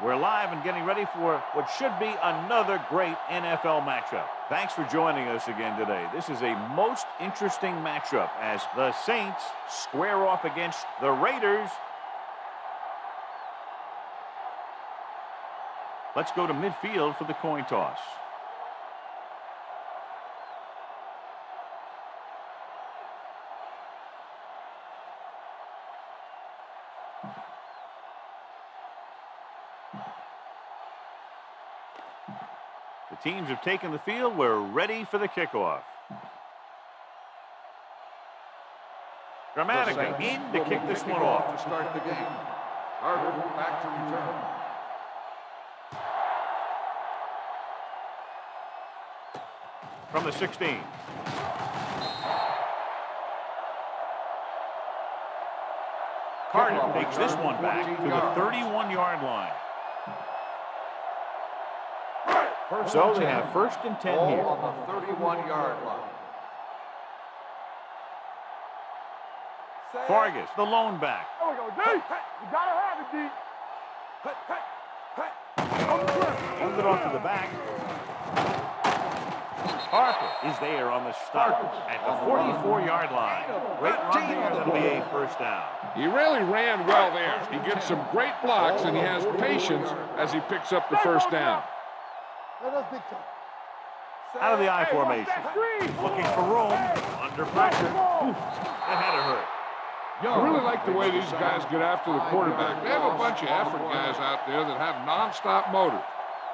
We're live and getting ready for what should be another great NFL matchup. Thanks for joining us again today. This is a most interesting matchup as the Saints square off against the Raiders. Let's go to midfield for the coin toss. The teams have taken the field. We're ready for the kickoff. Grammatica in to kick this one off. To start the game. Carter back to return. From the 16. Carter takes this one back to the 31-yard line. So they have first and 10 here. On the 31-yard line. Vargas, the lone back. There we go, D. You gotta have it, D. Moved it off to the back. Harper is there on the stop at the 44-yard line. Great run there. That'll be a first down. He really ran well there. He gets some great blocks, and he has patience as he picks up the first down. Out of the I formation. Looking for room. Under pressure. That had to hurt. I really like the way these guys get after the quarterback. They have a bunch of effort guys out there that have nonstop motors.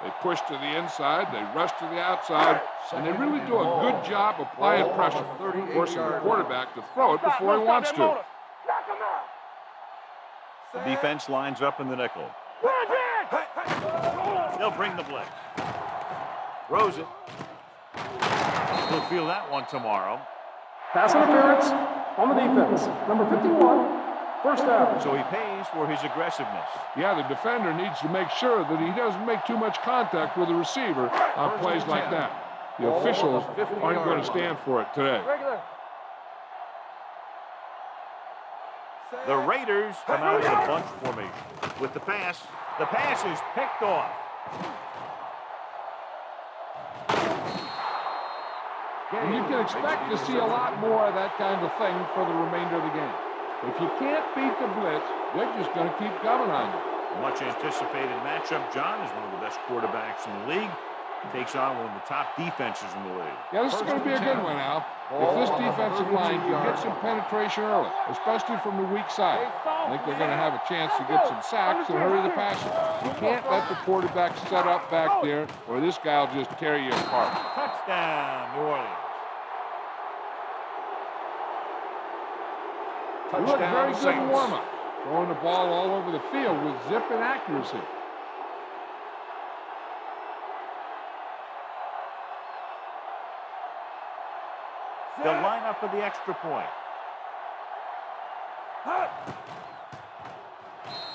They push to the inside, they rush to the outside, and they really do a good job applying pressure, forcing the quarterback to throw it before he wants to. The defense lines up in the nickel. They'll bring the blitz. Throws it. He'll feel that one tomorrow. Pass interference on the defense. Number 51, first down. So he pays for his aggressiveness. Yeah, the defender needs to make sure that he doesn't make too much contact with the receiver on plays like that. The officials aren't going to stand for it today. The Raiders come out as a bunch formation. With the pass is picked off. And you can expect to see a lot more of that kind of thing for the remainder of the game. If you can't beat the blitz, they're just going to keep coming on you. Much anticipated matchup. John is one of the best quarterbacks in the league. Takes on one of the top defenses in the league. Yeah, this is going to be a good one, Al. If this defensive line can get some penetration early, especially from the weak side, I think they're going to have a chance to get some sacks and hurry the passer. You can't let the quarterback set up back there, or this guy will just tear you apart. Touchdown, New Orleans. He looked very good in warm-up, throwing the ball all over the field with zip and accuracy. They'll line up for the extra point.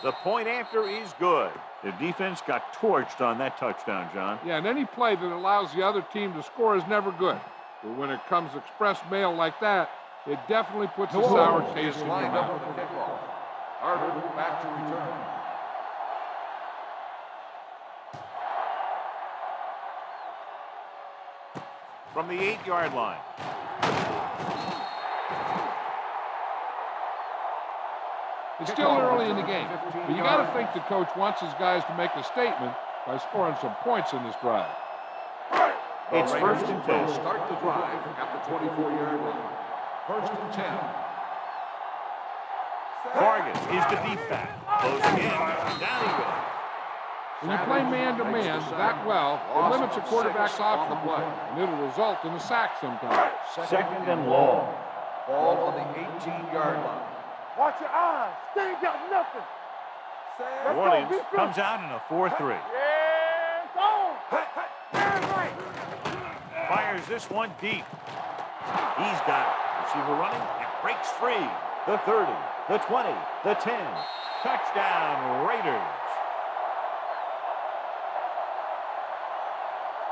The point after is good. The defense got torched on that touchdown, John. Yeah, and any play that allows the other team to score is never good. But when it comes express mail like that, it definitely puts a sour taste in your mouth. Carter back to return. From the 8-yard line. It's still early in the game, but you got to think the coach wants his guys to make a statement by scoring some points in this drive. It's first and 10. Start the drive at the 24-yard line. First and 10. Vargas is the deep back. Closing in. Down he goes. When you play man-to-man that well, it limits a quarterback's option play, and it'll result in a sack sometimes. Second and long. Ball on the 18-yard line. Watch your eyes. They ain't got nothing. New Orleans comes out in a 4-3. Yeah, it's on. Right. Fires this one deep. He's got it. Receiver running and breaks free. The 30, the 20, the 10. Touchdown, Raiders.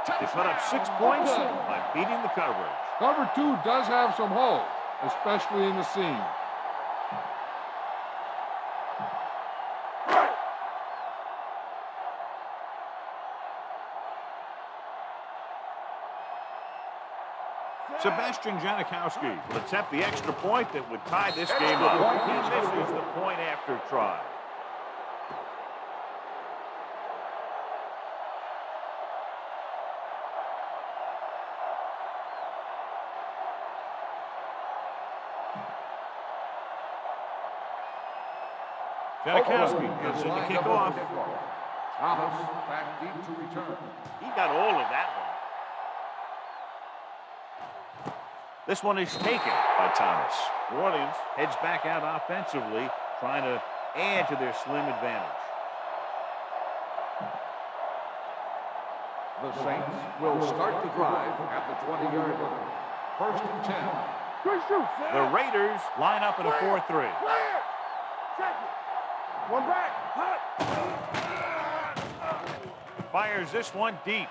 They put up 6 points by beating the coverage. Cover 2 does have some holes, especially in the seam. Sebastian Janikowski will attempt the extra point that would tie this game up. He misses the point after try. Janikowski comes in to kick off. Thomas back deep to return. He got all of that one. This one is taken by Thomas. New Orleans heads back out offensively, trying to add to their slim advantage. The Saints will start the drive at the 20-yard line. 1st and 10. The Raiders line up in a 4-3. One back. Fires this one deep.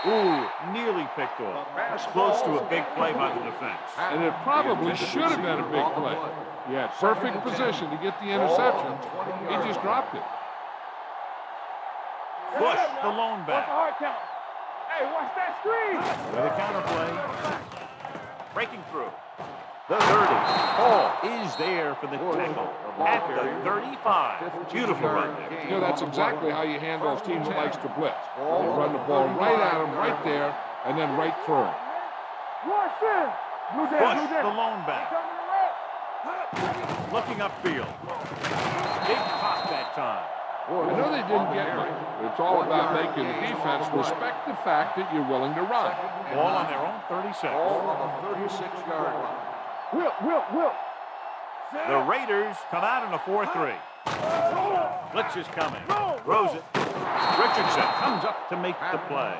Ooh, nearly picked off. Close to a big play by the defense. And it probably should have been a big play. He had perfect position to get the interception. He just dropped it. Bush, the lone back. Hey, watch that screen. With a counterplay. Breaking through. The 30. Hall is there for the tackle at the 35. Beautiful run there. You know, that's exactly how you handle a team that likes to blitz. You run the ball right at him, right there, and then right through him. Bush, the lone back. Looking upfield. Big pop that time. I know they didn't get much, but it's all about making the defense respect the fact that you're willing to run. Ball on their own 36. Ball on the 36-yard line. Will. The Raiders come out in a 4-3. Blitz is coming. Throws it. Richardson comes up to make the play.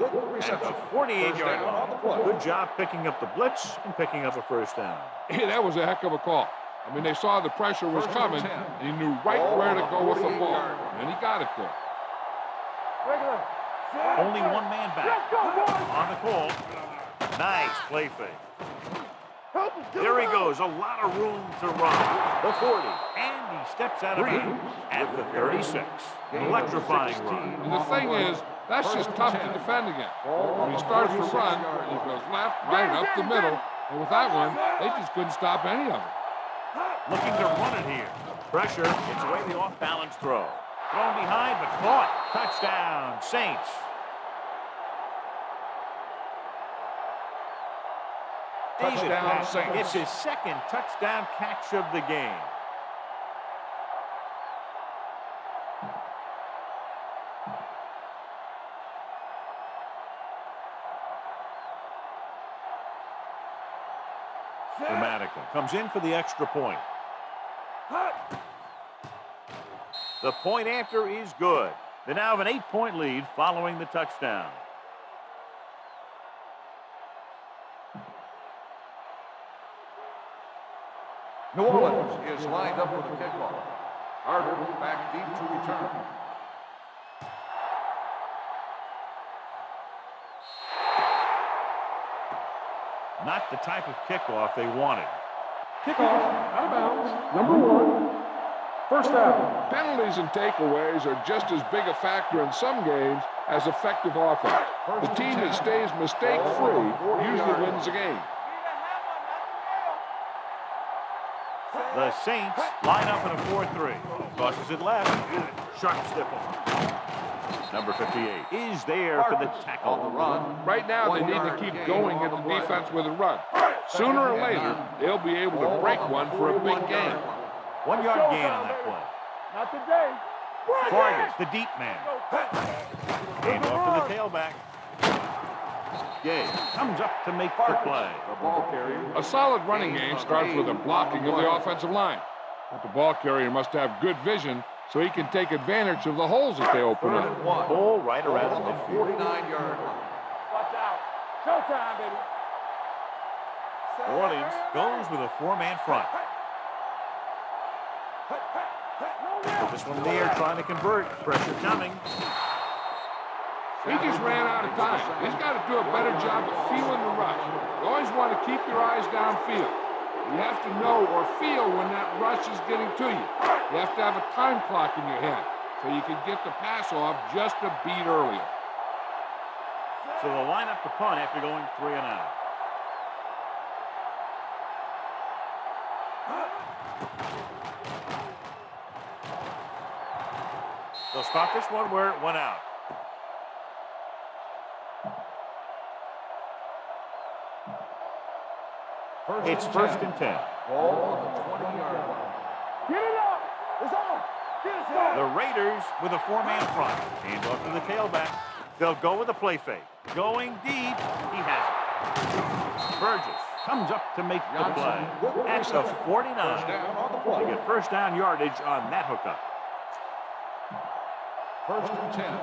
At the 48-yard line. Good job picking up the blitz and picking up a first down. Hey, that was a heck of a call. I mean, they saw the pressure was coming, and he knew right where to go with the ball, and he got it there. Only one man back. On the call. Nice play fake. There he goes. A lot of room to run. The 40. And he steps out of bounds at the 36. Electrifying run. And the thing is, that's just tough to defend against. When he starts to run, he goes left, right, up the middle. And with that one, they just couldn't stop any of it. Looking to run it here. Pressure. It's away the off-balance throw. Thrown behind, but caught. Touchdown, Saints. Touchdown, Saints. It's his second touchdown catch of the game. Dramatically. Comes in for the extra point. The point after is good. They now have an 8-point lead following the touchdown. New Orleans is lined up for the kickoff. Carter back deep to return. Not the type of kickoff they wanted. Kickoff, out of bounds, number 1. First down. Penalties and takeaways are just as big a factor in some games as effective offense. The team that stays mistake-free usually wins the game. The Saints line up in a 4-3. Tosses it left. Sharp stiff arm. Number 58 is there for the tackle. On the run. Right now, they need to keep going at the defense with a run. Sooner or later, they'll be able to break one for a big game. 1 yard gain on that play. Not today. Vargas, the deep man. Hand off to the tailback. Gay comes up to make the play. The ball carrier. A solid running game starts with a blocking of the offensive line. But the ball carrier must have good vision so he can take advantage of the holes that they open up. Ball right around the midfield. 49-yard line. Watch out. Showtime, baby. New Orleans goes with a 4-man front. This one in the air trying to convert. Pressure coming. He just ran out of time. He's got to do a better job of feeling the rush. You always want to keep your eyes downfield. You have to know or feel when that rush is getting to you. You have to have a time clock in your head so you can get the pass off just a beat earlier. So they'll line up the punt after going 3 and out. They'll start this one where it went out. It's first and 10. Ball on the 20-yard line. Get it up. It's on. Get it started. The Raiders with a four-man front. Hand off to the tailback. They'll go with a play fake. Going deep. He has it. Burgess comes up to make the play. At the 49. They get first down yardage on that hookup. First and 10.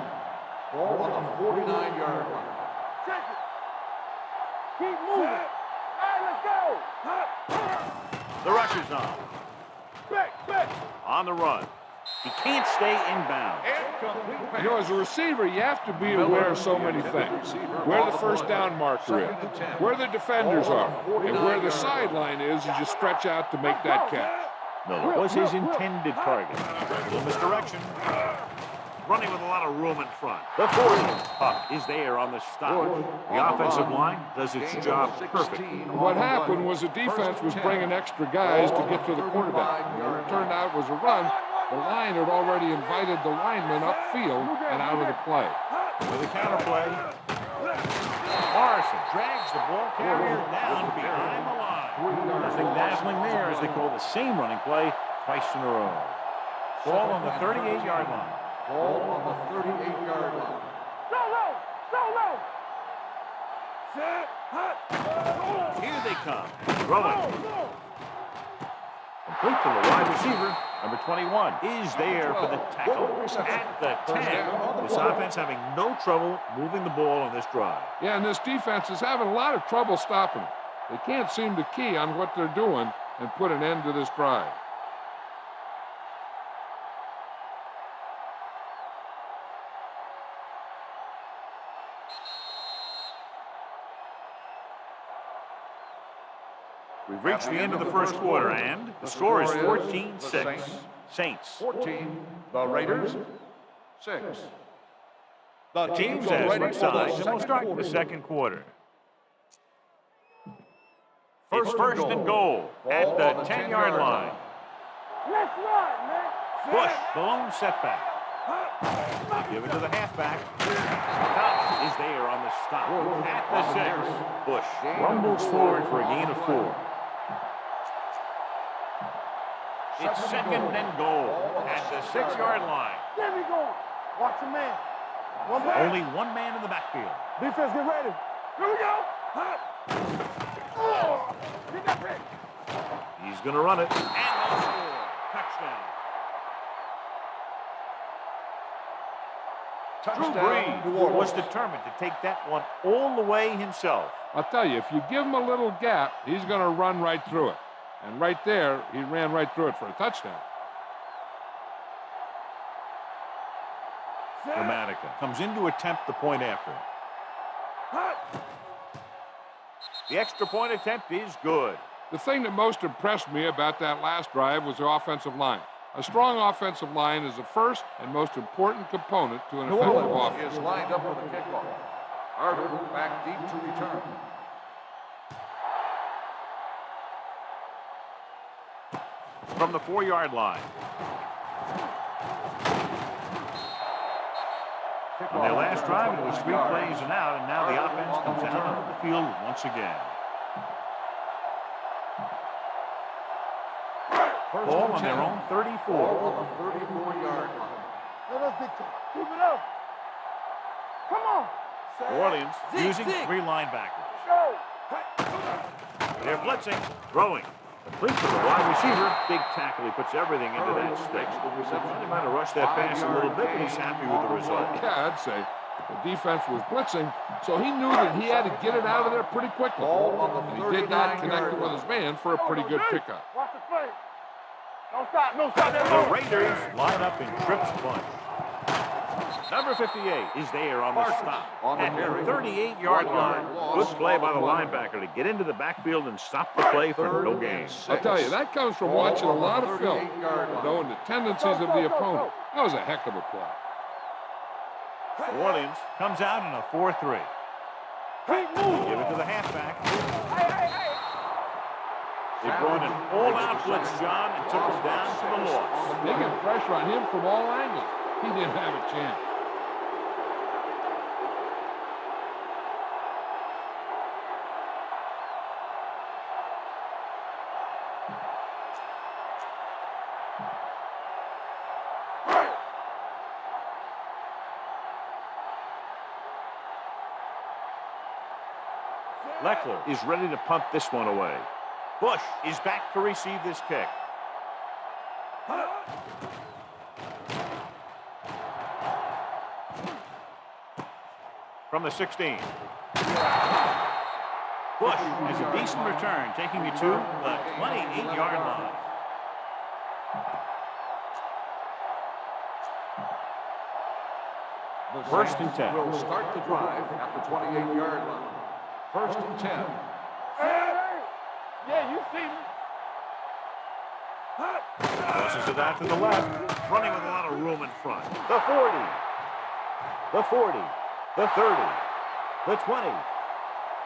Ball on the 49-yard line. Check it. Keep moving. All right, let's go. The rush is on. Back. On the run. He can't stay inbound. You know, as a receiver, you have to be aware of so many things. Where the first down marker is, where the defenders are, and where the sideline is as you stretch out to make that catch. Miller was his intended target. A little misdirection. Running with a lot of room in front. The 40 puck is there on the stop. The offensive line does its job perfectly. What happened was the defense was bringing extra guys to get to the quarterback. When it turned out it was a run, the line had already invited the lineman upfield and out of the play. With a counter play, Morrison drags the ball carrier down behind the line. Nothing dazzling there as they call the same running play twice in a row. Ball on the 38-yard line. Ball on the 38-yard line. Solo. Set. Hot. Here they come. Throwing. Complete to the wide receiver. Number 21 is there for the tackle. At the 10, this offense having no trouble moving the ball on this drive. Yeah, and this defense is having a lot of trouble stopping it. They can't seem to key on what they're doing and put an end to this drive. We've reached the end of the first quarter, and the score is 14-6. Saints. 14, the Raiders, 6. The teams as switch sides, and we'll start the second quarter. It's first and goal at the 10-yard line. Let's run, man. Bush, the lone setback. Give it to the halfback. Top is there on the stop. At the 6. Bush rumbles forward for a gain of 4. It's second and goal at the 6-yard line. There we go. Watch your man. One back. Only one man in the backfield. Defense, get ready. Here we go. Hot. Oh, get that pick. He's going to run it. And they'll score. Touchdown. Drew Brees was determined to take that one all the way himself. I'll tell you, if you give him a little gap, he's going to run right through it. And right there, he ran right through it for a touchdown. Dramatica comes in to attempt the point after. The extra point attempt is good. The thing that most impressed me about that last drive was the offensive line. A strong offensive line is the first and most important component to an effective offense. Is lined up for the kickoff. Harder back deep to return. From the 4-yard line. On their last drive, it was 3 plays and out, and now the offense comes out onto the field once again. Ball on their own 34. Ball on the 34-yard line. Let us big time. Keep it up. Come on. New Orleans using 3 linebackers. Go. They're blitzing, throwing. Complete to the wide receiver. Big tackle. He puts everything into that stick. He might have rushed that pass a little bit, but he's happy with the result. Yeah, I'd say the defense was blitzing, so he knew that he had to get it out of there pretty quickly. And he did that, connected with his man for a pretty good pickup. Watch the play. Don't stop. Don't stop that The move. Raiders line up in trips bunch. Number 58 is there on the stop at the 38-yard line. Good play by the linebacker to get into the backfield and stop the play for no gain. I'll tell you, that comes from watching a lot of film, knowing the tendencies of the opponent. That was a heck of a play. New Orleans comes out in a 4-3. Keep moving. Give it to the halfback. Hey. They brought an all-out blitz, John, and took him down to the loss. They get pressure on him from all angles. He didn't have a chance. Leckler is ready to punt this one away. Bush is back to receive this kick. From the 16. Bush has a decent return, taking it to the 28-yard line. First and 10. Will start the drive at the 28-yard line. First and 10. Yeah, you see me. Tosses it out to the left, running with a lot of room in front. The 40, the 40, the 30, the 20,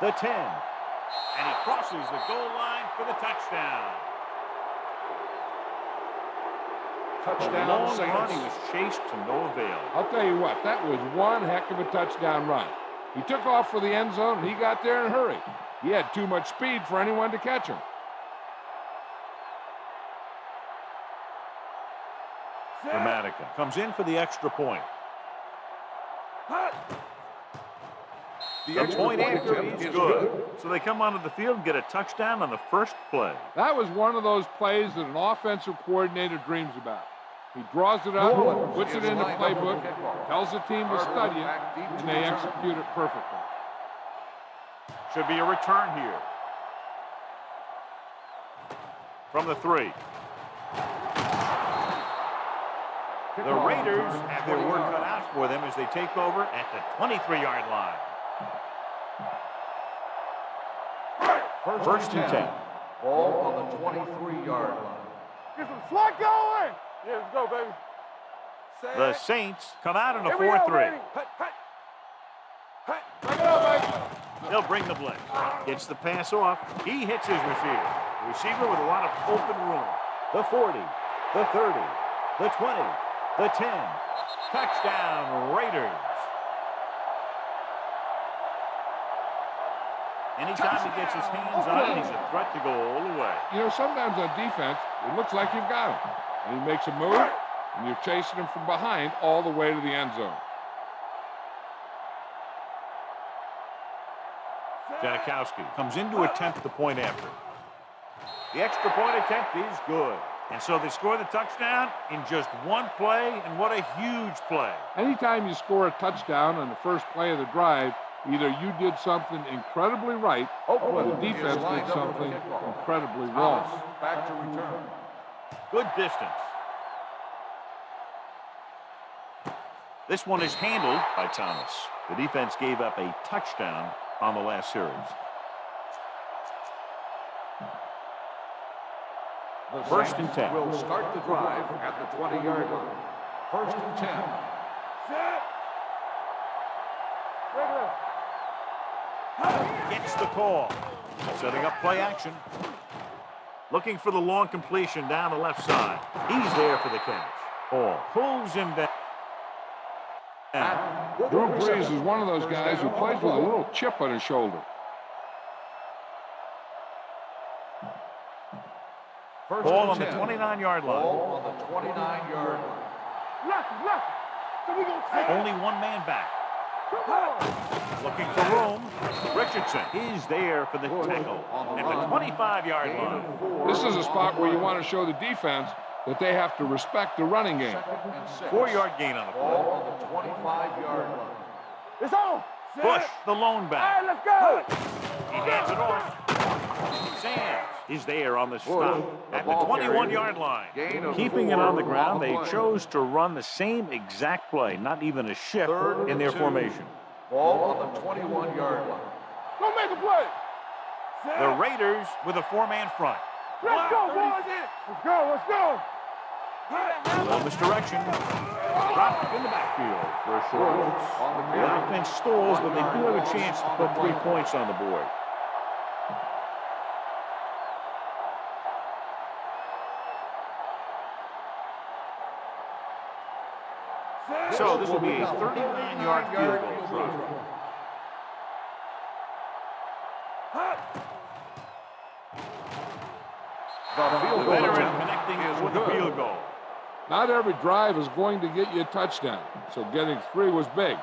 the 10. And he crosses the goal line for the touchdown. Touchdown, Long Saints. run, he was chased to no avail. I'll tell you what, that was one heck of a touchdown run. He took off for the end zone, and he got there in a hurry. He had too much speed for anyone to catch him. Dramatica comes in for the extra point. The point after is good. So they come onto the field and get a touchdown on the first play. That was one of those plays that an offensive coordinator dreams about. He draws it up, puts it in the playbook, tells the team to study it, and they execute it perfectly. Should be a return here. From the 3. The Raiders have their work cut out for them as they take over at the 23-yard line. First and 10. Ball on the 23-yard line. Get some slot going. Yeah, let's go, baby. The Saints come out in a Here we go, 4-3. baby. Hey, hey. Hey, bring it up, baby. They'll bring the blitz. Gets the pass off. He hits his receiver. Receiver with a lot of open room. The 40, the 30, the 20, the 10. Touchdown, Raiders. Anytime he gets his hands on it, he's a threat to go all the way. You know, sometimes on defense, it looks like you've got him. And he makes a move, and you're chasing him from behind all the way to the end zone. Janikowski comes in to attempt the point after. The extra point attempt is good. And so they score the touchdown in just one play, and what a huge play. Anytime you score a touchdown on the first play of the drive, either you did something incredibly right, or the defense did something incredibly wrong. Back to return. Good distance. This one is handled by Thomas. The defense gave up a touchdown on the last series. The First and Saints 10. will start the drive at the 20-yard line. First and 10. Set. Regular. Gets the call. Setting up play action. Looking for the long completion down the left side. He's there for the catch. Ball pulls him down. Drew Brees is one of those guys who plays with a little chip on his shoulder. Ball on the 29-yard line. Ball on the 29-yard line. Look. So we gonna take Only one man back. Looking for room. Richardson is there for the tackle at the 25-yard line. This is a spot where you want to show the defense that they have to respect the running game. 4-yard gain on the play. Ball on the 25-yard line. It's on. Set. Bush, the lone All back. right, let's go. He hands it off. Sands is there on the stop at the 21-yard line. Keeping it on the ground, they chose to run the same exact play, not even a shift in their formation. Ball on the 21-yard line. Go make a play. Set. The Raiders with a 4-man front. Let's go, boys. Let's go. Little misdirection. Dropped in the backfield for a short loss. The offense stalls, but they do have a chance to put 3 points on the board. So this will be a 39-yard field goal try. The veteran connecting with the field goal. Not every drive is going to get you a touchdown, so getting 3 was big.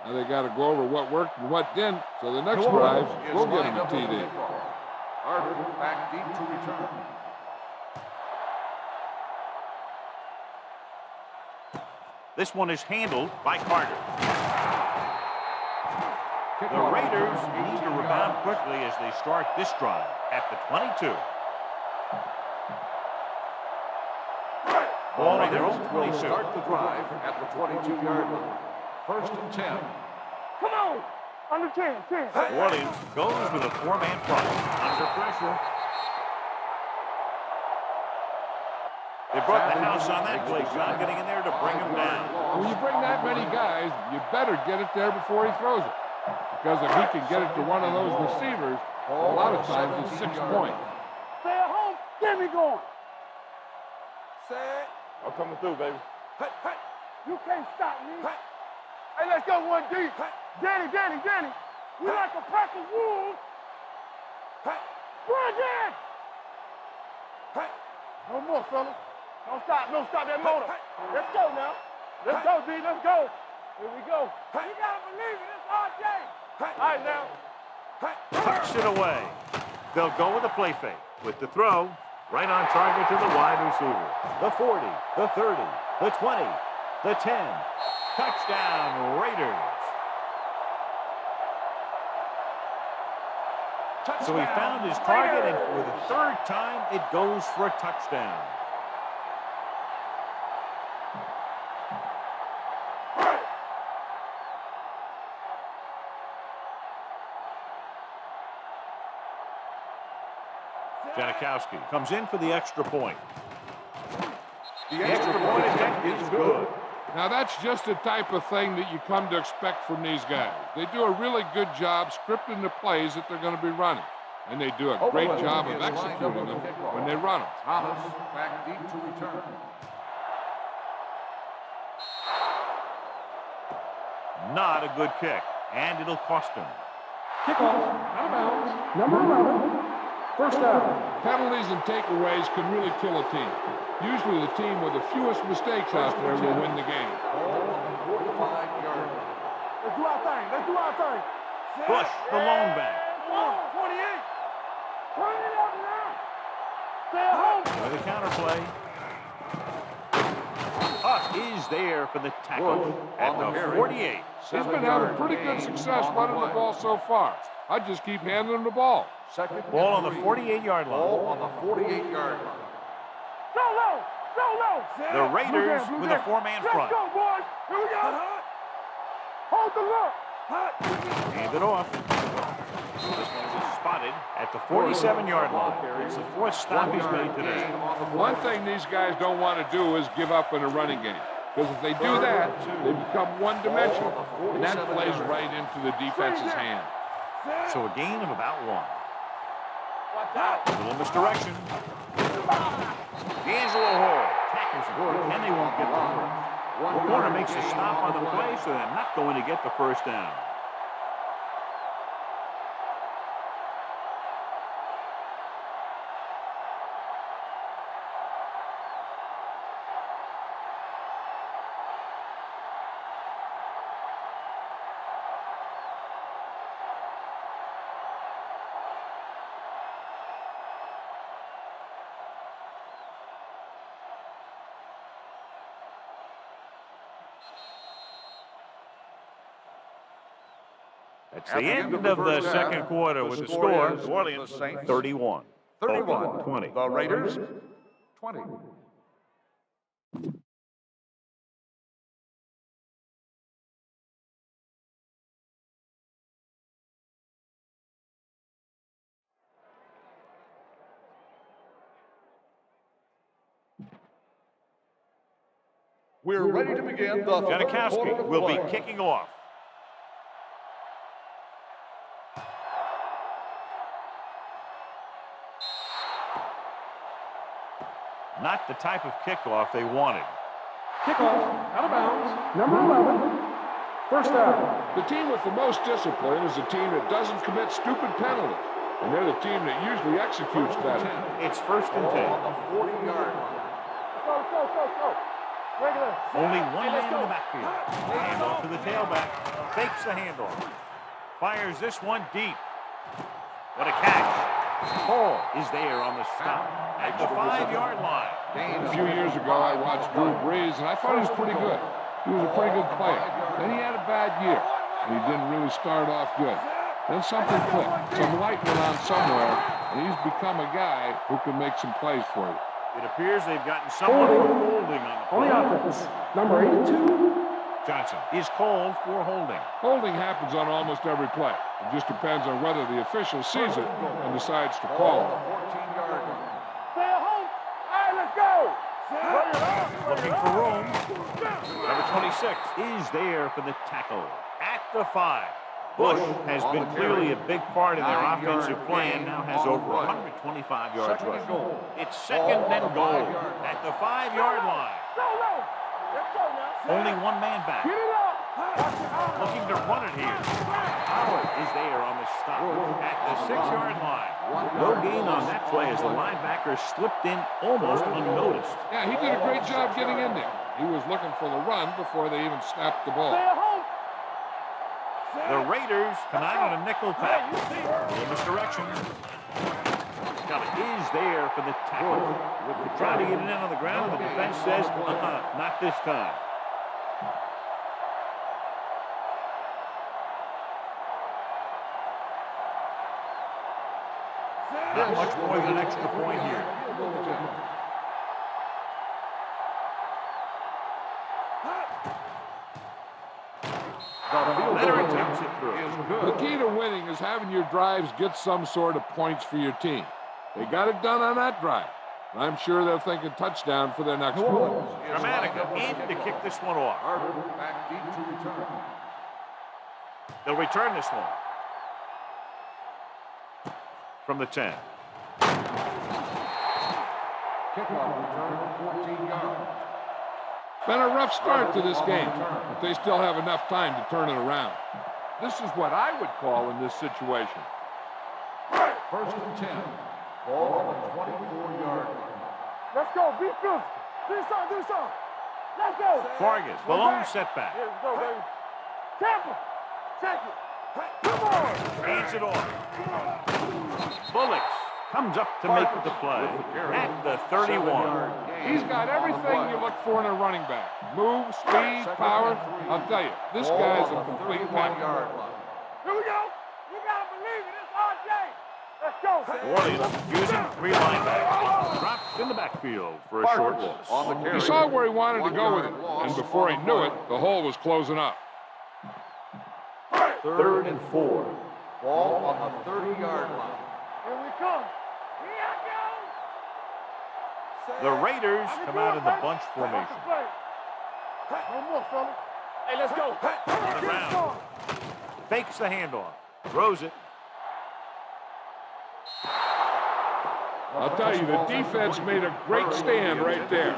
Now they got to go over what worked and what didn't, so the next drive will get them a TD. Carter back deep to return. This one is handled by Carter. The Raiders need to rebound quickly as they start this drive at the 22. Ball on their own 22. Start the drive at the 22-yard line. First and 10. Come on. Under 10. New Orleans goes with a 4-man front. Under pressure. They brought the house on that play, John, getting in there to bring him down. When you bring that many guys, you better get it there before he throws it. Because if he can get it to one of those receivers, a lot of times it's 6 points. Stay at home. Get me going. Set. I'm coming through, baby. You can't stop me. Hey, let's go one deep. Danny. We like a pack of wolves. Run, Dan. No more, fellas. Don't stop that motor. Let's go now. Let's go, D. Let's go. Here we go. You gotta believe it. It's RJ. All right, now. Tucks it away. They'll go with a play fake. With the throw, right on target to the wide receiver. The 40, the 30, the 20, the 10. Touchdown, Raiders. So he found his target, and for the 3rd time, it goes for a touchdown. Janikowski comes in for the extra point. The extra point attempt is good. Now that's just the type of thing that you come to expect from these guys. They do a really good job scripting the plays that they're going to be running. And they do a great job of executing them when they run them. Thomas back deep to return. Not a good kick, and it'll cost him. Kickoff. Out of bounds. Number 11. First down. Penalties and takeaways can really kill a team. Usually the team with the fewest mistakes out there will win the game. Ball on the 45-yard line. Let's do our thing. Bush, the lone back. 28. Turn it up now. Stay at home. With a counterplay. Huff is there for the tackle at the 48. He's been having pretty good success running the ball so far. I just keep handing him the ball. Second Ball on the 48-yard Ball line. on the 48-yard line. So low. The Raiders with a 4-man front. Let's go, boys. Here we go. Hold the look. Hand it off. This one is spotted at the 47-yard line. It's the 4th stop he's made today. One thing these guys don't want to do is give up in a running game. Because if they do that, they become one-dimensional. And that plays right into the defense's hand. So a gain of about 1. A little misdirection. D'Angelo Hall tackles it, and they won't get the first. The corner makes a stop on the play, so they're not going to get the first down. That's the end of the second quarter with the score. New Orleans 31. 31. The Raiders 20. We're ready to begin the Janikowski will be kicking off. Not the type of kickoff they wanted. Kickoff, out of bounds, number 11. First down. The team with the most discipline is the team that doesn't commit stupid penalties. And they're the team that usually executes better. It's first and 10. On the 40-yard line. Go. Regular. Only one man in the backfield. Handoff to the tailback. Fakes the handoff. Fires this one deep. What a catch. Hall is there on the stop at the 5-yard line. A few years ago, I watched Drew Brees, and I thought he was pretty good. He was a pretty good player. Then he had a bad year, and he didn't really start off good. Then something clicked. Some light went on somewhere, and he's become a guy who can make some plays for you. It appears they've gotten someone for holding on the offense, number 82. Johnson is called for holding. Holding happens on almost every play. It just depends on whether the official sees it and decides to call it. 14-yard line. Stay at home. All right, let's go. Looking for room. Number 26 is there for the tackle at the 5. Bush has been clearly a big part in their offensive plan, now has over 125 yards rushing. It's second and goal at the 5-yard line. Let's go now. Only one man back. Get it up. Looking to run it here. Howard is there on the stop at the 6-yard line. No gain on that play as the linebacker slipped in almost unnoticed. Yeah, he did a great job getting in there. He was looking for the run before they even snapped the ball. Stay at home. The Raiders come out on a nickel pack. In misdirection. Now is there for the tackle. Trying to get it in on the ground, and the defense says, not this time. Not much more than an extra point here. Leonard takes it through. The key to winning is having your drives get some sort of points for your team. They got it done on that drive. And I'm sure they're thinking touchdown for their next one. Dramatica in to kick this one off. Back deep to return. They'll return this one. From the 10. Kickoff return, 14 yards. Been a rough start to this game, but they still have enough time to turn it around. This is what I would call in this situation. First and 10. Ball on the 24-yard line. Let's go. Be physical. Do something. Let's go. Vargas, the lone setback. Here we go, baby. Tampa. Check it. Come on. Hands it off. Bullocks comes up to make the play at the 31. He's got everything you look for in a running back. Move, speed, power. I'll tell you, this guy's a complete package. Here we go. You got to believe it. It's RJ. Let's go. Orleans using 3 linebackers. Dropped in the backfield for a short loss. He saw where he wanted to go with it, and before he knew it, the hole was closing up. Third and 4. Ball on the 30-yard line. Here we come. The Raiders come out in the bunch formation. One more, fella. Hey, let's go. On the ground. Fakes the handoff. Throws it. I'll tell you, the defense made a great stand right there.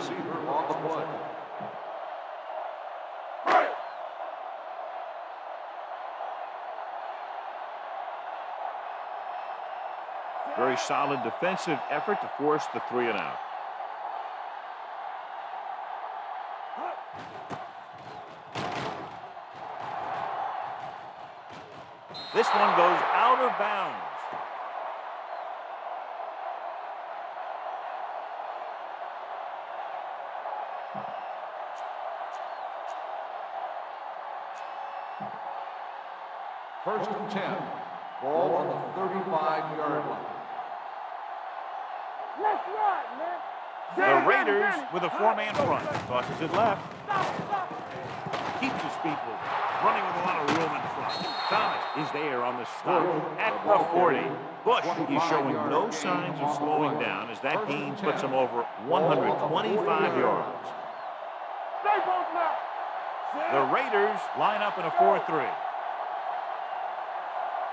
Very solid defensive effort to force the 3 and out. This one goes out of bounds. First and 10. Ball on the 35-yard line. Let's run, man. The Raiders with a 4-man front. Tosses it left. Keeps his feet moving. Running with a lot of room in front. Thomas is there on the stop at the 40. Bush is showing no signs of slowing down as that gain puts him over 125 yards. The Raiders line up in a 4-3.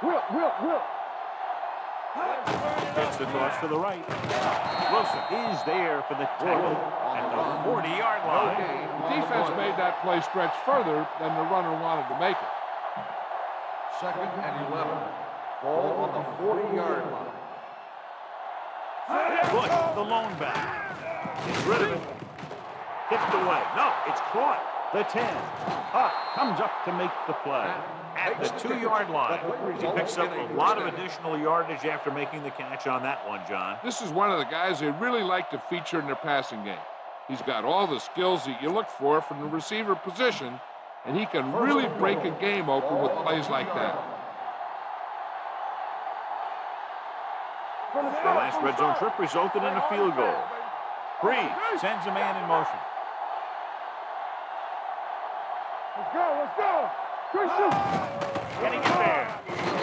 Will. Gets the toss to the right. Wilson is there for the tackle at the 40-yard line. The defense made that play stretch further than the runner wanted to make it. 2nd and 11. Ball on the 40-yard line. Bush, the lone back. Gets rid of it. Tipped away. No, it's caught. The 10. Comes up to make the play. At the 2-yard line. He picks up a lot of additional yardage after making the catch on that one, John. This is one of the guys they really like to feature in their passing game. He's got all the skills that you look for from the receiver position, and he can really break a game open with plays like that. The last red zone trip resulted in a field goal. Breeze sends a man in motion. Let's go, let's go. Good shoot. Getting it there.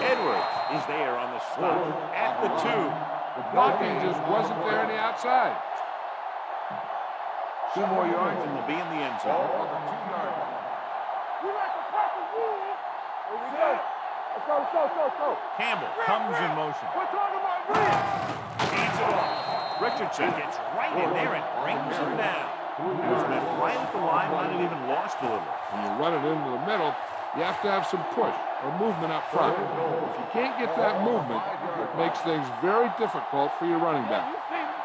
Edwards is there on the stop at the 2. The blocking just wasn't there on the outside. 2 more yards and they'll be in the end zone. On the 2-yard line. We like the purple wolves. Here we go. Let's go, let's go, let's go, let's go. Campbell comes in motion. We're talking about Reed. Hands it off. Richardson gets right in there and brings him down. He was met right at the line, might have even lost a little. When you run it into the middle, you have to have some push or movement up front. If you can't get that movement, it makes things very difficult for your running back. You see me?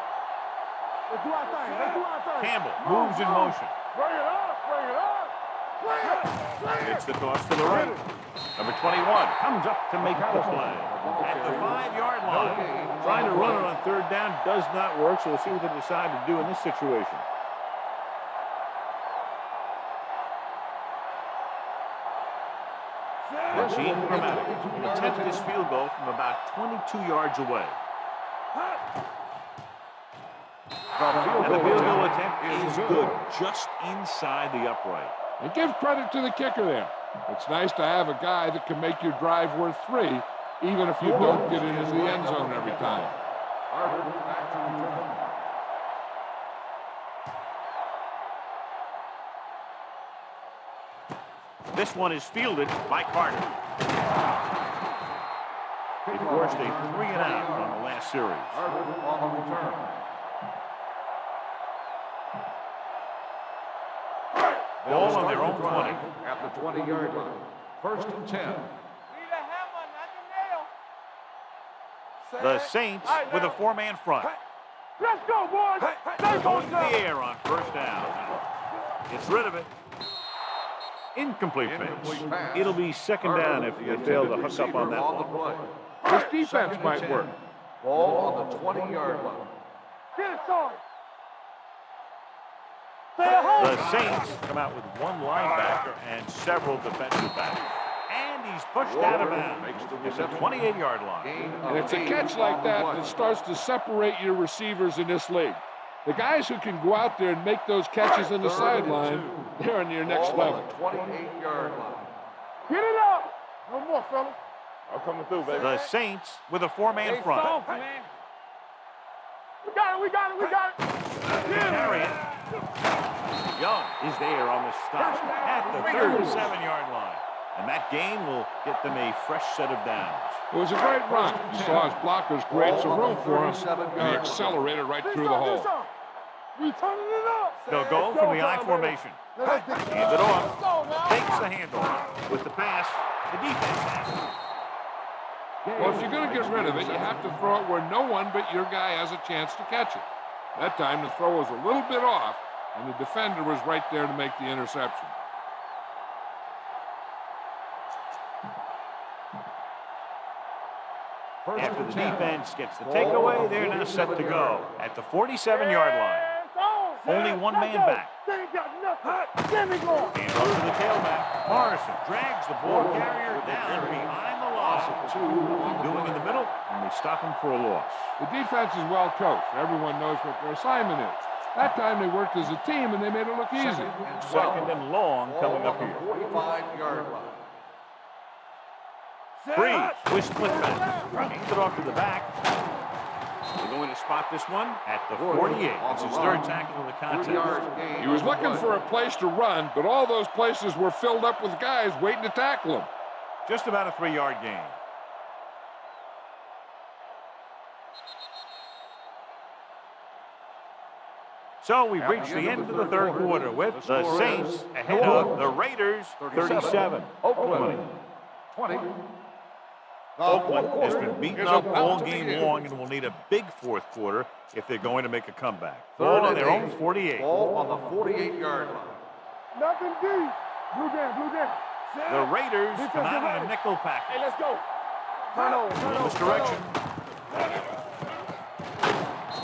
Let's do our thing. Let's do our thing. Campbell moves in motion. Bring it up. Bring it up. Bring it. Bring it. It's the toss to the right. Number 21 comes up to make the play. At the 5-yard line. Trying to run it on 3rd down does not work, so we'll see what they decide to do in this situation. Gene Chromatic attempted his field goal from about 22 yards away. And the field goal attempt is good, just inside the upright. And give credit to the kicker there. It's nice to have a guy that can make your drive worth 3, even if you don't get it into the end zone every time. This one is fielded by Carter. They forced a 3-and-out on the last series. On the return. Ball on their own 20. At the 20-yard line. 1st and 10. Need a hammer, not the nail. The Saints with a 4-man front. Let's go, boys. Let's Going to the air on 1st down. Gets rid of it. Incomplete pass. It'll be 2nd down if you fail to hook up on that one. This defense might work. Ball on the 20-yard line. Get it started. The Saints come out with 1 linebacker and several defensive backs. And he's pushed out of bounds at the 28-yard line. And it's a catch like that that starts to separate your receivers in this league. The guys who can go out there and make those catches on the sideline, they're on your next level. 28-yard line. Get it up. No more, fellas. I'm coming through, baby. The Saints with a 4-man front. Soft, man. We got it, we got it, we got it. Carry it. Young is there on the stop at the 37-yard line. And that gain will get them a fresh set of downs. It was a great run. You saw his blockers create some room for him, and he accelerated right through the hole. We turning it up. They'll go from the I formation. Hand it off. Takes the handoff. With the pass, the defense has it. Well, if you're going to get rid of it, you have to throw it where no one but your guy has a chance to catch it. That time, the throw was a little bit off, and the defender was right there to make the interception. After the defense gets the takeaway, they're now set to go at the 47-yard line. Only 1 man back. And off to the tailback. Morrison drags the ball carrier down behind the loss of 2. Doing in the middle, and they stop him for a loss. The defense is well coached. Everyone knows what their assignment is. That time they worked as a team, and they made it look easy. 2nd and long coming up here. 45-yard line. Breeze with split back. Hands it off to the back. They're going to spot this one at the 48. It's his 3rd tackle of the contest. He was looking for a place to run, but all those places were filled up with guys waiting to tackle him. Just about a 3-yard gain. So we've reached the end of the third quarter with the Saints ahead of the Raiders 37-20. Oakland has been beaten up all game long and will need a big fourth quarter if they're going to make a comeback. Ball on their own 48. Ball on the 48-yard line. Nothing deep. Blue down. The Raiders come out in a nickel package. Hey, let's go. Turn over. In this direction.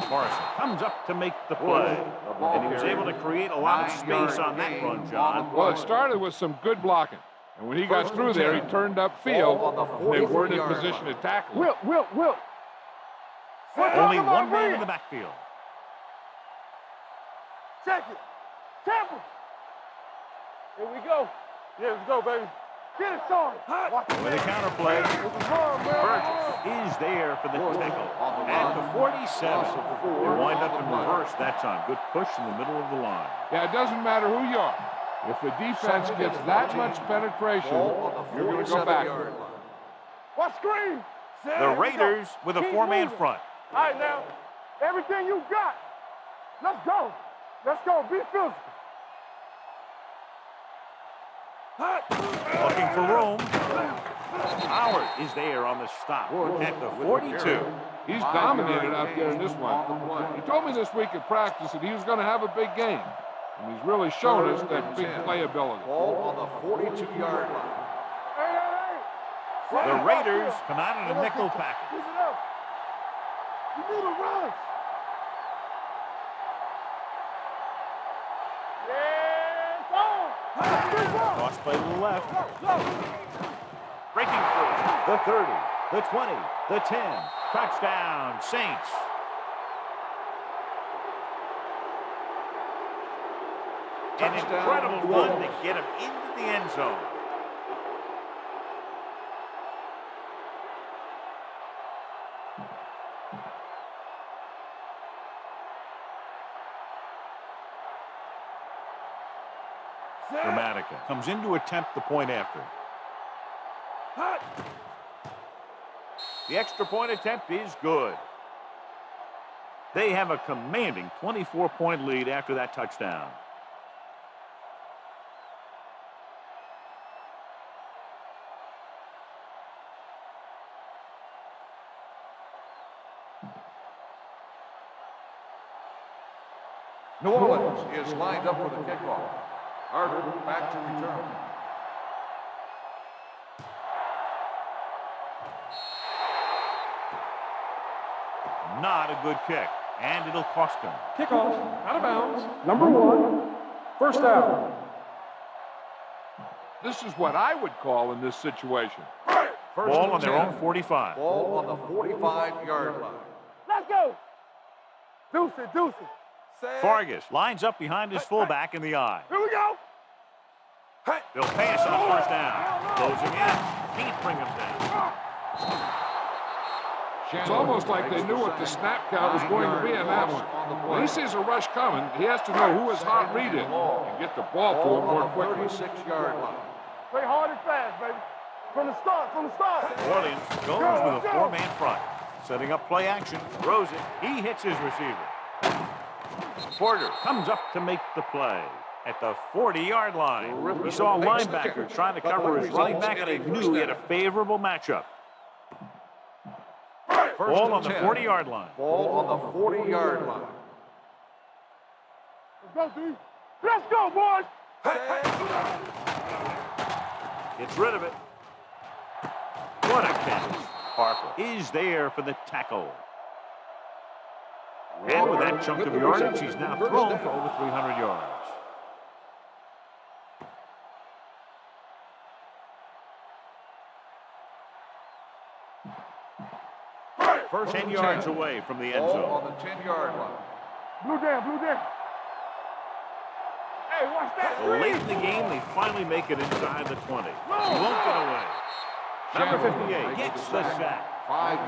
Morrison comes up to make the play. And he was able to create a lot of space on that run, John. Well, it started with some good blocking. And when he got through there, he turned upfield. They weren't in position to tackle him. Wilt. Only one man in the backfield. Check it. Temple. Here we go. Yeah, let's go, baby. Get it started. With a counterplay, Burgess is there for the tackle. At the 47, they wind up in reverse that time. Good push in the middle of the line. Yeah, it doesn't matter who you are. If the defense gets that much penetration, you're going to go back. What screen? The Raiders with a four-man front. All right, now, everything you got. Let's go. Be physical. Looking for room. Howard is there on the stop at the 42. He's dominated out there in this one. He told me this week at practice that he was going to have a big game. And he's really shown us that big playability. Ball on the 42-yard line. The Raiders come out in a nickel package. You need a rush. Yeah, it's on. Cross play to the left. Breaking free. The 30, the 20, the 10. Touchdown, Saints. An incredible run to get him into the end zone. Dramatica comes in to attempt the point after. The extra point attempt is good. They have a commanding 24-point lead after that touchdown. New Orleans is lined up for the kickoff. Carter back to return. Not a good kick, and it'll cost him. Kickoff, out of bounds. Number 1, first down. This is what I would call in this situation. Ball on their own 45. Ball on the 45-yard line. Let's go. Deuce it. Vargas lines up behind his fullback in the eye. Here we go. They'll pass on first down. Closing in. Can't bring him down. It's almost like they knew what the snap count was going to be in that one. When he sees a rush coming, he has to know who his hot read is and get the ball to him more quickly. 36-yard line. Play hard and fast, baby. From the start. Orleans goes with a four-man front. Setting up play action. Throws it. He hits his receiver. Porter comes up to make the play at the 40-yard line. We saw a linebacker trying to cover his running back, and he knew he had a favorable matchup. Ball on the 40-yard line. Ball on the 40-yard line. Let's go, D. Let's go, boys. Gets rid of it. What a catch. Harper is there for the tackle. And with that chunk of yardage, he's now thrown for over 300 yards. First 10 yards away from the end zone. Ball on the 10-yard line. Blue down. Hey, watch that. Late in the game, they finally make it inside the 20. He won't get away. Number 58 gets the sack.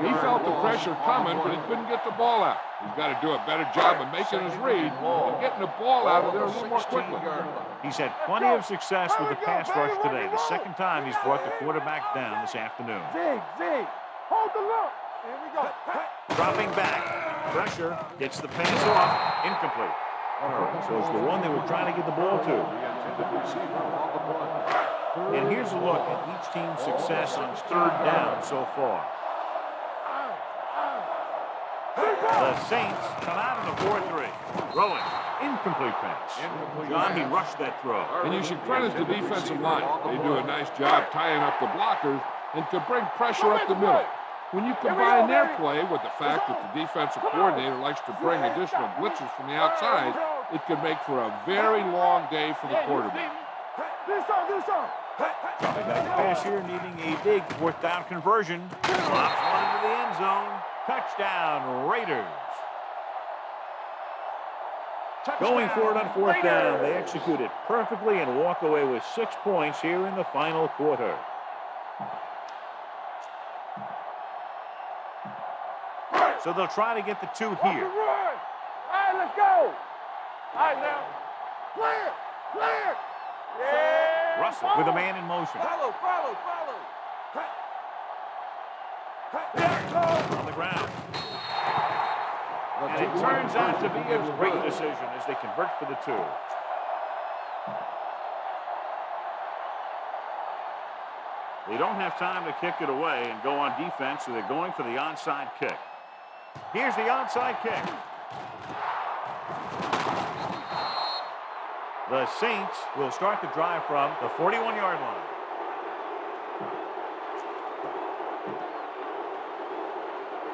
He felt the pressure coming, but he couldn't get the ball out. He's got to do a better job of making his read and getting the ball out of there a little more quickly. He's had plenty of success with the pass rush today. The second time he's brought the quarterback down this afternoon. Zig. Hold the look. Here we go. Dropping back. Pressure. Gets the pass off. Incomplete. was the one they were trying to get the ball to. And here's a look at each team's success on third down so far. The Saints come out in a 4-3. Throwing. Incomplete pass. John, he rushed that throw. And you should credit the defensive line. They do a nice job tying up the blockers and to bring pressure up the middle. When you combine their play with the fact that the defensive coordinator likes to bring additional blitzes from the outside, it could make for a very long day for the quarterback. They got the pass here, needing a big fourth down conversion. Drops one into the end zone. Touchdown, Raiders. Going for it on fourth down, they execute it perfectly and walk away with 6 points here in the final quarter. So they'll try to get the 2 here. All right, let's go. All right, now. Clear. Yeah. Russell with a man in motion. Follow. On the ground. And it turns out to be a great decision as they convert for the 2. They don't have time to kick it away and go on defense, so they're going for the onside kick. Here's the onside kick. The Saints will start the drive from the 41-yard line.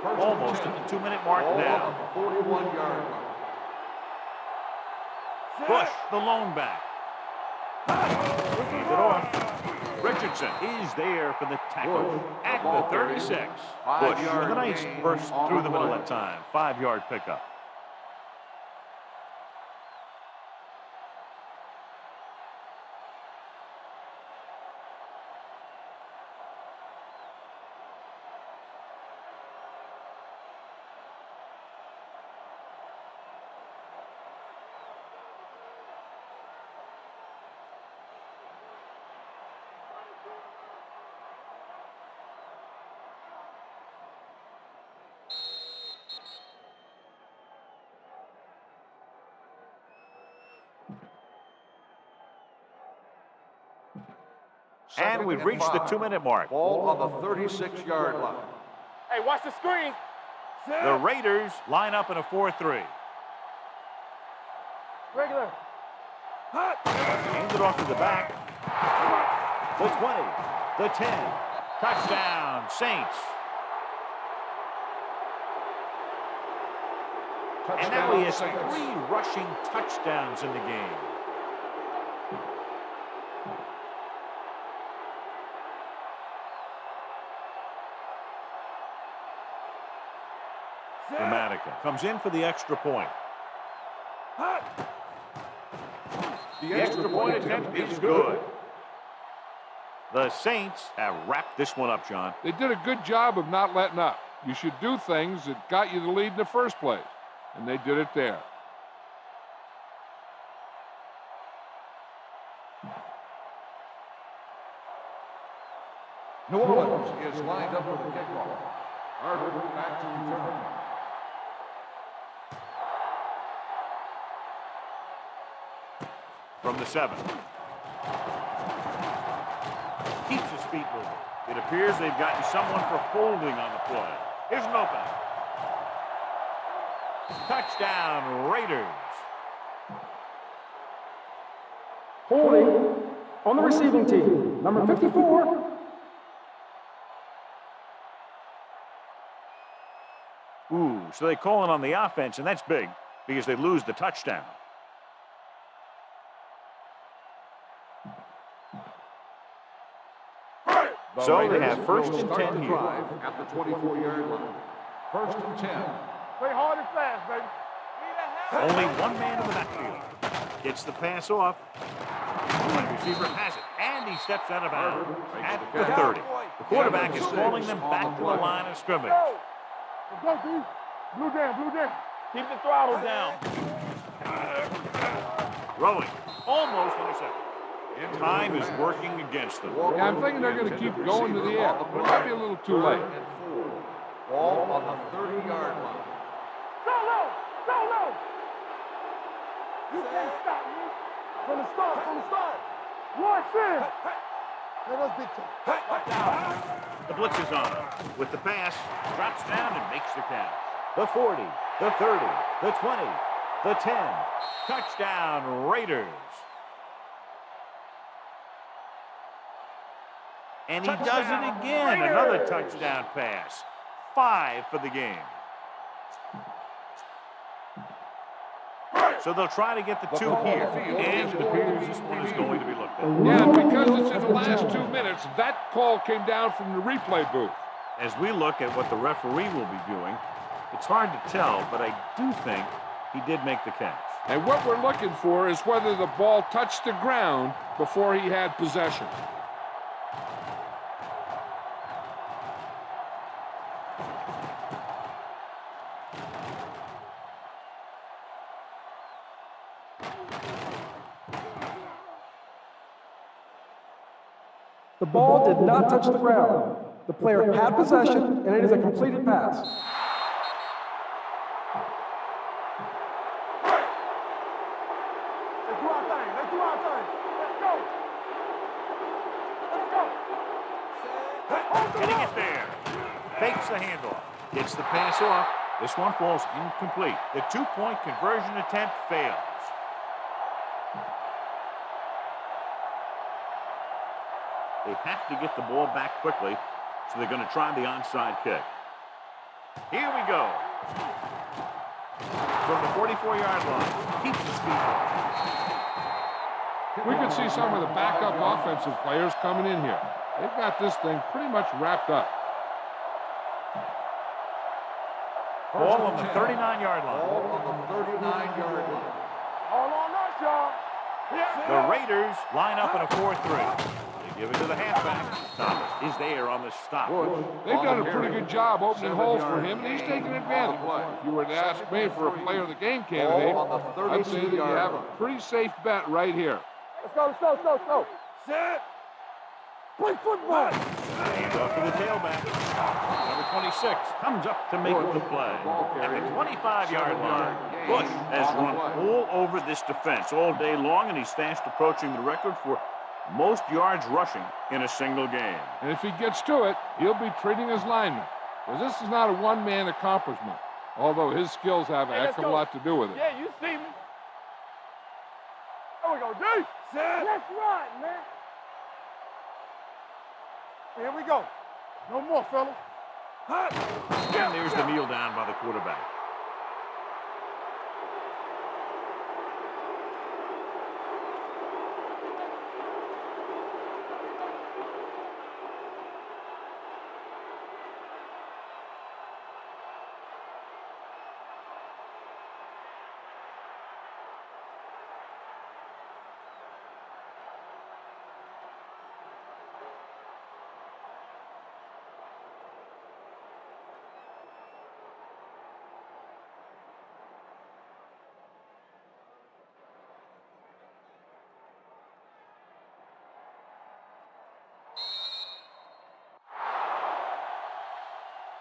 Almost at the 2-minute mark now. 41-yard line. Bush, the lone back. Hands it off. Richardson is there for the tackle at the 36. Bush with a nice burst through the middle that time. 5-yard pickup. And we've reached the 2-minute mark. Ball on the 36-yard line. Hey, watch the screen. The Raiders line up in a 4-3. Regular. Hands it off to the back. The 20. The 10. Touchdown, Saints. And now he has 3 rushing touchdowns in the game. Dramatica comes in for the extra point. The extra point attempt is good. The Saints have wrapped this one up, John. They did a good job of not letting up. You should do things that got you the lead in the first place, and they did it there. New Orleans is lined up for the kickoff. Harvard back to return. From the 7. Keeps his feet moving. It appears they've gotten someone for holding on the play. Here's an opening. Touchdown, Raiders. Holding on the receiving team, number 54. Ooh, so they call it on the offense, and that's big because they lose the touchdown. So they have first and 10 here. At the 24-yard line. First and 10. Play hard and fast, baby. Only one man in the backfield. Gets the pass off. Wide receiver has it, and he steps out of bounds at the 30. The quarterback is calling them back to the line of scrimmage. Let's go, D. Blue down. Keep the throttle down. Throwing. Almost intercepted. Time is working against them. Yeah, I'm thinking they're going to keep going to the air, but it might be a little too late. Ball on the 30-yard line. Go low. You can't stop me. From the start, from the start. Watch in. Let us beat you. The blitz is on. With the pass, drops down and makes the catch. The 40, the 30, the 20, the 10. Touchdown, Raiders. And he does it again. Another touchdown pass. 5 for the game. So they'll try to get the 2 here. And it appears this one is going to be looked at. Yeah, because it's in the last 2 minutes, that call came down from the replay booth. As we look at what the referee will be viewing, it's hard to tell, but I do think he did make the catch. And what we're looking for is whether the ball touched the ground before he had possession. The ball did not touch the ground. The player had possession, and it is a completed pass. Let's do our thing. Let's do our thing. Let's go. Let's go. Getting it there. Fakes the handoff. Gets the pass off. This one falls incomplete. The 2-point conversion attempt fails. They have to get the ball back quickly, so they're going to try the onside kick. Here we go. From the 44-yard line. Keeps his feet on. We can see some of the backup offensive players coming in here. They've got this thing pretty much wrapped up. Ball on the 39-yard line. Ball on the 39-yard line. All on us, y'all. The Raiders line up in a 4-3. Give it to the halfback. Thomas is there on the stop. They've done a pretty good job opening holes for him, and he's taking advantage. If you were to ask me for a player of the game candidate, I'd say that you have a pretty safe bet right here. Let's go, let's go, let's go, let's go. Set. Play football. Hand off to the tailback. Number 26 comes up to make the play. At the 25-yard line, Bush has run all over this defense all day long, and he's fast approaching the record for most yards rushing in a single game. And if he gets to it, he'll be treating his linemen. Because this is not a one-man accomplishment, although his skills have a heck of a lot to do with it. Yeah, you see me. There we go, D. Let's run, man. Here we go. No more, fellas. And there's the kneel down by the quarterback.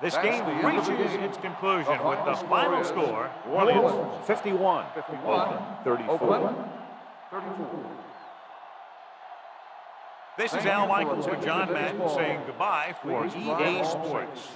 This game reaches its conclusion with the final score, New Orleans 51, Oakland 34. This is Al Michaels with John Madden saying goodbye for EA Sports.